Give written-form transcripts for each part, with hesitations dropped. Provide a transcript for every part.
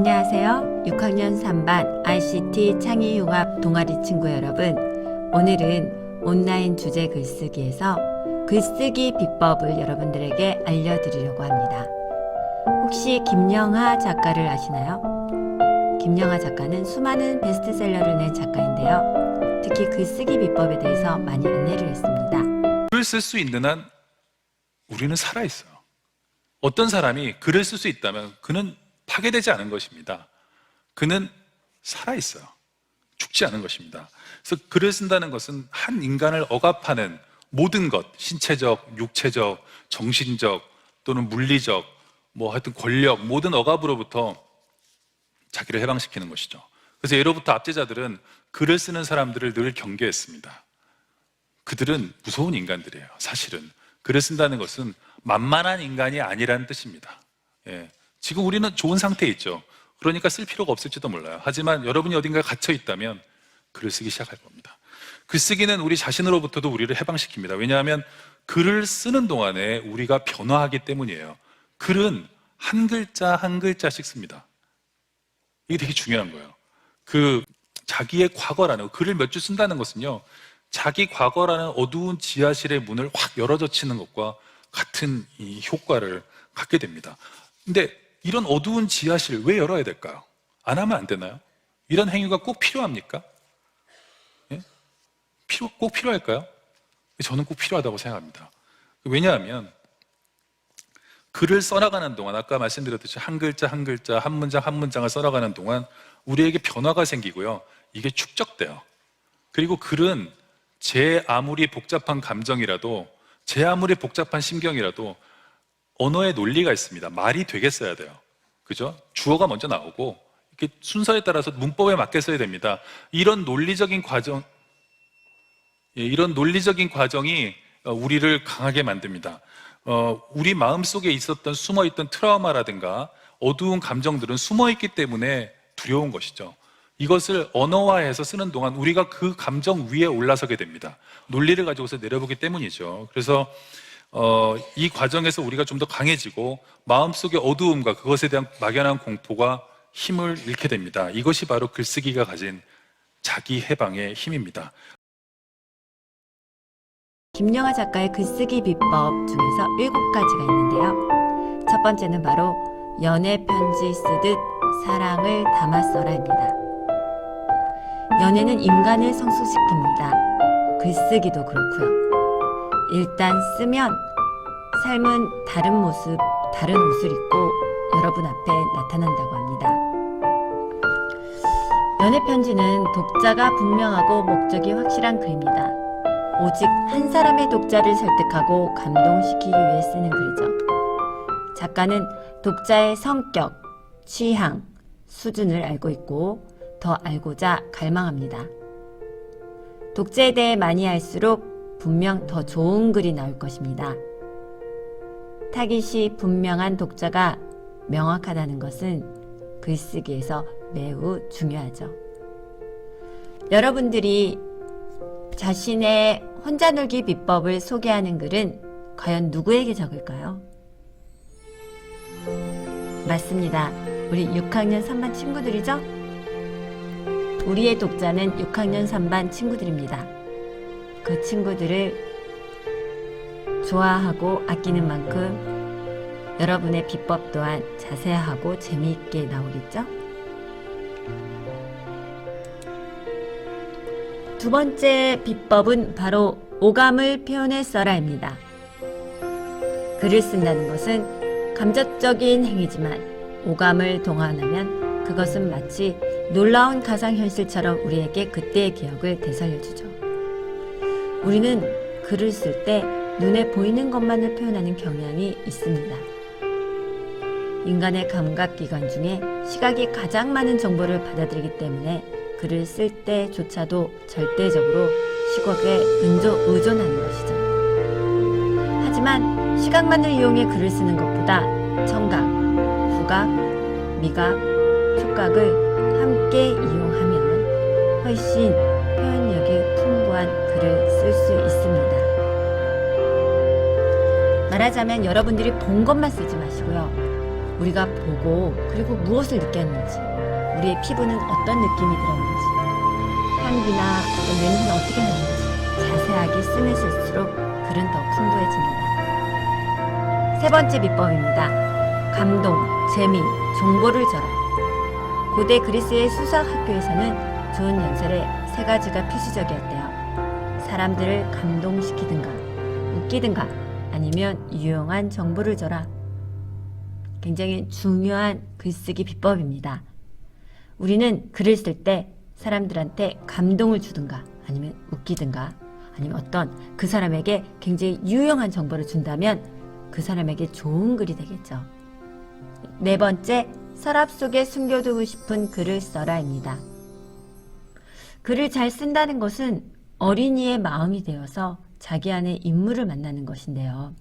안녕하세요. 6학년 3반 ICT 창의융합 동아리 친구 여러분. 오늘은 온라인 주제 글쓰기에서 글쓰기 비법을 여러분들에게 알려드리려고 합니다. 혹시 김영하 작가를 아시나요? 김영하 작가는 수많은 베스트셀러를 낸 작가인데요. 특히 글쓰기 비법에 대해서 많이 안내를 했습니다. 글을 쓸 수 있는 한 우리는 살아있어요. 어떤 사람이 글을 쓸 수 있다면 그는 파괴되지 않은 것입니다. 그는 살아있어요. 죽지 않은 것입니다. 그래서 글을 쓴다는 것은 한 인간을 억압하는 모든 것, 신체적, 육체적, 정신적 또는 물리적, 하여튼 권력, 모든 억압으로부터 자기를 해방시키는 것이죠. 그래서 예로부터 압제자들은 글을 쓰는 사람들을 늘 경계했습니다. 그들은 무서운 인간들이에요. 사실은 글을 쓴다는 것은 만만한 인간이 아니라는 뜻입니다. 지금 우리는 좋은 상태에 있죠. 그러니까 쓸 필요가 없을지도 몰라요. 하지만 여러분이 어딘가에 갇혀 있다면 글을 쓰기 시작할 겁니다. 글쓰기는 우리 자신으로부터도 우리를 해방시킵니다. 왜냐하면 글을 쓰는 동안에 우리가 변화하기 때문이에요. 글은 한 글자 한 글자씩 씁니다. 이게 되게 중요한 거예요. 자기의 과거라는 글을 몇 줄 쓴다는 것은요, 자기 과거라는 어두운 지하실의 문을 확 열어젖히는 것과 같은 이 효과를 갖게 됩니다. 근데 이런 어두운 지하실 왜 열어야 될까요? 안 하면 안 되나요? 이런 행위가 꼭 필요합니까? 꼭 필요할까요? 저는 꼭 필요하다고 생각합니다. 왜냐하면 글을 써나가는 동안, 아까 말씀드렸듯이 한 글자 한 글자, 한 문장 한 문장을 써나가는 동안 우리에게 변화가 생기고요, 이게 축적돼요. 그리고 글은 제 아무리 복잡한 감정이라도, 제 아무리 복잡한 심경이라도 언어의 논리가 있습니다. 말이 되게 써야 돼요. 그죠? 주어가 먼저 나오고 이렇게 순서에 따라서 문법에 맞게 써야 됩니다. 이런 논리적인 과정이 우리를 강하게 만듭니다. 우리 마음속에 있었던 숨어있던 트라우마라든가 어두운 감정들은 숨어있기 때문에 두려운 것이죠. 이것을 언어화해서 쓰는 동안 우리가 그 감정 위에 올라서게 됩니다. 논리를 가지고서 내려보기 때문이죠. 그래서 이 과정에서 우리가 좀 더 강해지고 마음속의 어두움과 그것에 대한 막연한 공포가 힘을 잃게 됩니다. 이것이 바로 글쓰기가 가진 자기 해방의 힘입니다. 김영하 작가의 글쓰기 비법 중에서 7가지가 있는데요. 첫 번째는 바로 연애 편지 쓰듯 사랑을 담아 써라입니다. 연애는 인간을 성숙시킵니다. 글쓰기도 그렇고요. 일단 쓰면 삶은 다른 모습, 다른 옷을 입고 여러분 앞에 나타난다고 합니다. 연애 편지는 독자가 분명하고 목적이 확실한 글입니다. 오직 한 사람의 독자를 설득하고 감동시키기 위해 쓰는 글이죠. 작가는 독자의 성격, 취향, 수준을 알고 있고 더 알고자 갈망합니다. 독자에 대해 많이 알수록 분명 더 좋은 글이 나올 것입니다. 타깃이 분명한 독자가 명확하다는 것은 글쓰기에서 매우 중요하죠. 여러분들이 자신의 혼자 놀기 비법을 소개하는 글은 과연 누구에게 적을까요? 맞습니다. 우리 6학년 3반 친구들이죠? 우리의 독자는 6학년 3반 친구들입니다. 그 친구들을 좋아하고 아끼는 만큼 여러분의 비법 또한 자세하고 재미있게 나오겠죠? 두 번째 비법은 바로 오감을 표현해 써라입니다. 글을 쓴다는 것은 감정적인 행위지만 오감을 동원하면 그것은 마치 놀라운 가상현실처럼 우리에게 그때의 기억을 되살려주죠. 우리는 글을 쓸 때 눈에 보이는 것만을 표현하는 경향이 있습니다. 인간의 감각기관 중에 시각이 가장 많은 정보를 받아들이기 때문에 글을 쓸 때조차도 절대적으로 시각에 의존하는 것이죠. 하지만 시각만을 이용해 글을 쓰는 것보다 청각, 후각, 미각, 촉각을 함께 이용하면 훨씬 표현력이 풍부한 글을 쓸 수 있습니다. 말하자면 여러분들이 본 것만 쓰지 마시고요. 우리가 보고 그리고 무엇을 느꼈는지, 우리의 피부는 어떤 느낌이 들었는지, 향기나 어떤 냄새는 어떻게 나는지 자세하게 쓰면 쓸수록 글은 더 풍부해집니다. 세 번째 비법입니다. 감동, 재미, 정보를 줘라. 고대 그리스의 수학 학교에서는 좋은 연설에 세 가지가 필수적이었대요. 사람들을 감동시키든가, 웃기든가, 아니면 유용한 정보를 줘라. 굉장히 중요한 글쓰기 비법입니다. 우리는 글을 쓸 때 사람들한테 감동을 주든가, 아니면 웃기든가, 아니면 어떤 그 사람에게 굉장히 유용한 정보를 준다면 그 사람에게 좋은 글이 되겠죠. 네 번째, 서랍 속에 숨겨두고 싶은 글을 써라입니다. 글을 잘 쓴다는 것은 어린이의 마음이 되어서 자기 안에 인물을 만나는 것인데요.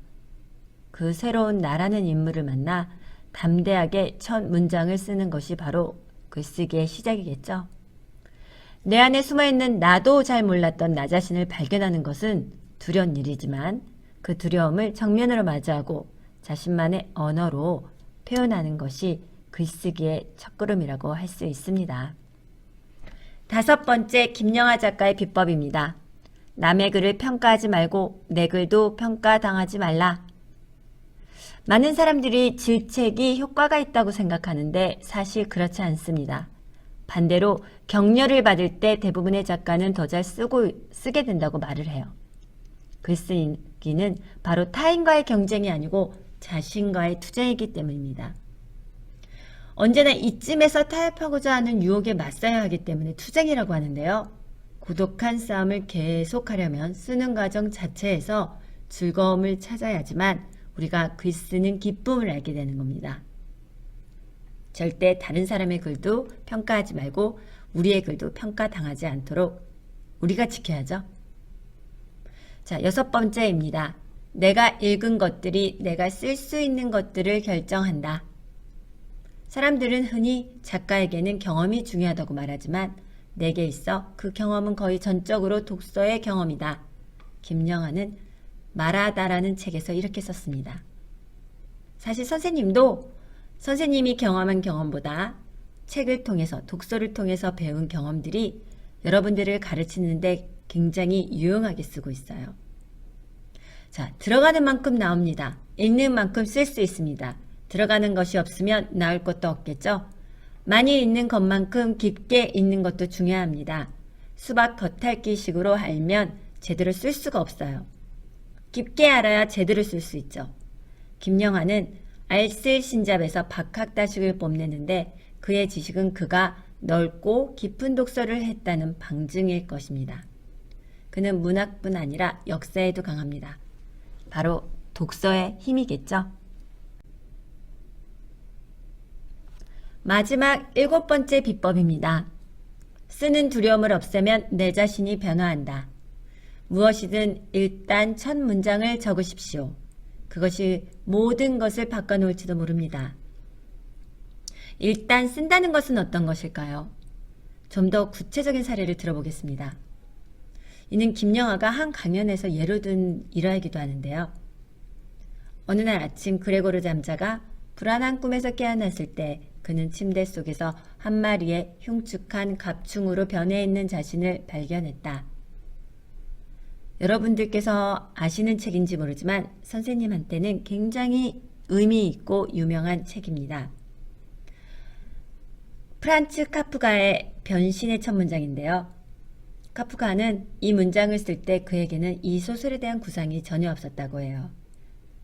그 새로운 나라는 인물을 만나 담대하게 첫 문장을 쓰는 것이 바로 글쓰기의 시작이겠죠. 내 안에 숨어있는 나도 잘 몰랐던 나 자신을 발견하는 것은 두려운 일이지만 그 두려움을 정면으로 맞이하고 자신만의 언어로 표현하는 것이 글쓰기의 첫걸음이라고 할 수 있습니다. 다섯 번째, 김영하 작가의 비법입니다. 남의 글을 평가하지 말고 내 글도 평가당하지 말라. 많은 사람들이 질책이 효과가 있다고 생각하는데 사실 그렇지 않습니다. 반대로 격려를 받을 때 대부분의 작가는 더 잘 쓰게 된다고 말을 해요. 글쓰기는 바로 타인과의 경쟁이 아니고 자신과의 투쟁이기 때문입니다. 언제나 이쯤에서 타협하고자 하는 유혹에 맞서야 하기 때문에 투쟁이라고 하는데요. 고독한 싸움을 계속하려면 쓰는 과정 자체에서 즐거움을 찾아야지만 우리가 글 쓰는 기쁨을 알게 되는 겁니다. 절대 다른 사람의 글도 평가하지 말고 우리의 글도 평가당하지 않도록 우리가 지켜야죠. 자, 여섯 번째입니다. 내가 읽은 것들이 내가 쓸 수 있는 것들을 결정한다. 사람들은 흔히 작가에게는 경험이 중요하다고 말하지만 내게 있어 그 경험은 거의 전적으로 독서의 경험이다. 김영하는 말하다라는 책에서 이렇게 썼습니다. 사실 선생님도 선생님이 경험한 경험보다 책을 통해서, 독서를 통해서 배운 경험들이 여러분들을 가르치는데 굉장히 유용하게 쓰고 있어요. 자, 들어가는 만큼 나옵니다. 읽는 만큼 쓸 수 있습니다. 들어가는 것이 없으면 나올 것도 없겠죠. 많이 읽는 것만큼 깊게 읽는 것도 중요합니다. 수박 겉핥기식으로 알면 제대로 쓸 수가 없어요. 깊게 알아야 제대로 쓸 수 있죠. 김영하는 알쓸신잡에서 박학다식을 뽐내는데 그의 지식은 그가 넓고 깊은 독서를 했다는 방증일 것입니다. 그는 문학뿐 아니라 역사에도 강합니다. 바로 독서의 힘이겠죠. 마지막 일곱 번째 비법입니다. 쓰는 두려움을 없애면 내 자신이 변화한다. 무엇이든 일단 첫 문장을 적으십시오. 그것이 모든 것을 바꿔놓을지도 모릅니다. 일단 쓴다는 것은 어떤 것일까요? 좀 더 구체적인 사례를 들어보겠습니다. 이는 김영하가 한 강연에서 예로 든 일화이기도 하는데요. 어느 날 아침 그레고르 잠자가 불안한 꿈에서 깨어났을 때 그는 침대 속에서 한 마리의 흉측한 갑충으로 변해 있는 자신을 발견했다. 여러분들께서 아시는 책인지 모르지만 선생님한테는 굉장히 의미 있고 유명한 책입니다. 프란츠 카프가의 변신의 첫 문장인데요. 카프가는 이 문장을 쓸 때 그에게는 이 소설에 대한 구상이 전혀 없었다고 해요.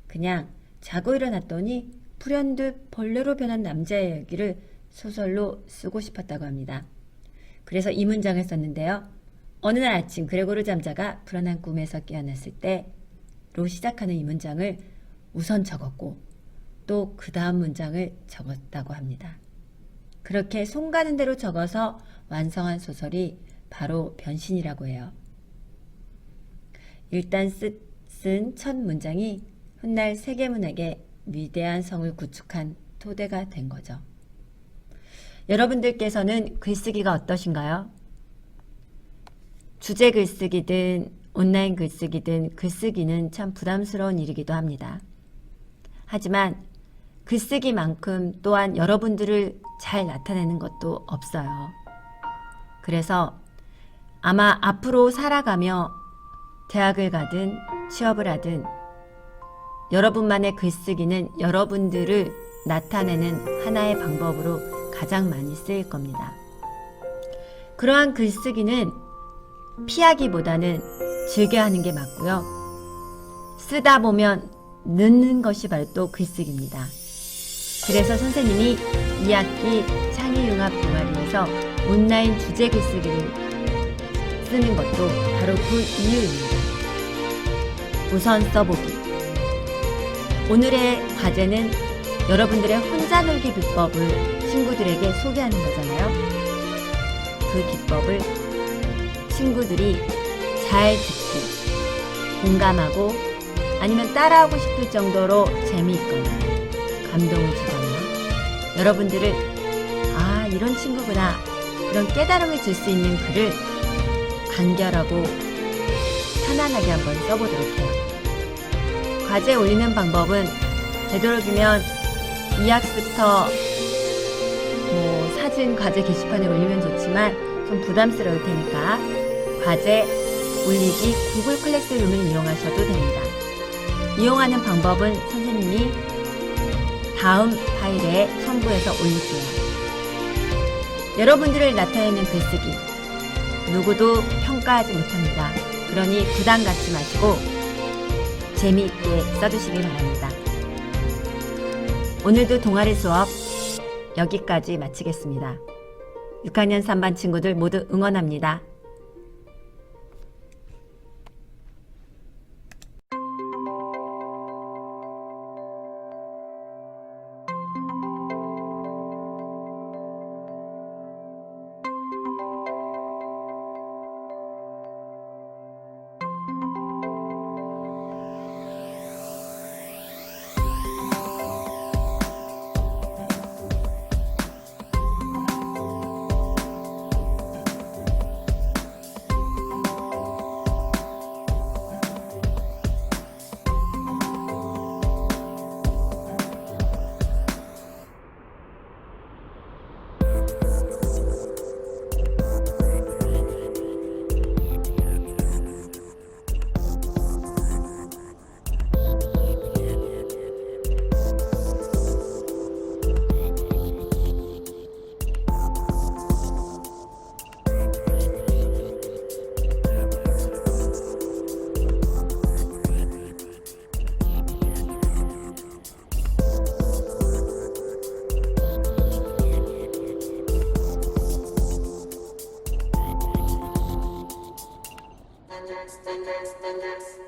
그냥 자고 일어났더니 불현듯 벌레로 변한 남자의 이야기를 소설로 쓰고 싶었다고 합니다. 그래서 이 문장을 썼는데요. 어느 날 아침 그레고르 잠자가 불안한 꿈에서 깨어났을 때로 시작하는 이 문장을 우선 적었고 또 그 다음 문장을 적었다고 합니다. 그렇게 손 가는 대로 적어서 완성한 소설이 바로 변신이라고 해요. 일단 쓴 첫 문장이 훗날 세계문학의 위대한 성을 구축한 토대가 된 거죠. 여러분들께서는 글쓰기가 어떠신가요? 주제 글쓰기든 온라인 글쓰기든 글쓰기는 참 부담스러운 일이기도 합니다. 하지만 글쓰기만큼 또한 여러분들을 잘 나타내는 것도 없어요. 그래서 아마 앞으로 살아가며 대학을 가든 취업을 하든 여러분만의 글쓰기는 여러분들을 나타내는 하나의 방법으로 가장 많이 쓰일 겁니다. 그러한 글쓰기는 피하기보다는 즐겨하는 게 맞고요. 쓰다 보면 늦는 것이 바로 또 글쓰기입니다. 그래서 선생님이 2학기 창의융합 동아리에서 온라인 주제 글쓰기를 쓰는 것도 바로 그 이유입니다. 우선 써보기. 오늘의 과제는 여러분들의 혼자 놀기 비법을 친구들에게 소개하는 거잖아요. 그 기법을 친구들이 잘 듣고 공감하고 아니면 따라하고 싶을 정도로 재미있거나 감동을 주거나 여러분들을 아 이런 친구구나 이런 깨달음을 줄 수 있는 글을 간결하고 편안하게 한번 써보도록 해요. 과제 올리는 방법은 되도록이면 2학기부터 사진 과제 게시판에 올리면 좋지만 좀 부담스러울 테니까 과제 올리기 구글 클래스룸을 이용하셔도 됩니다. 이용하는 방법은 선생님이 다음 파일에 첨부해서 올릴게요. 여러분들을 나타내는 글쓰기 누구도 평가하지 못합니다. 그러니 부담 갖지 마시고 재미있게 써주시기 바랍니다. 오늘도 동아리 수업 여기까지 마치겠습니다. 6학년 3반 친구들 모두 응원합니다. Standards.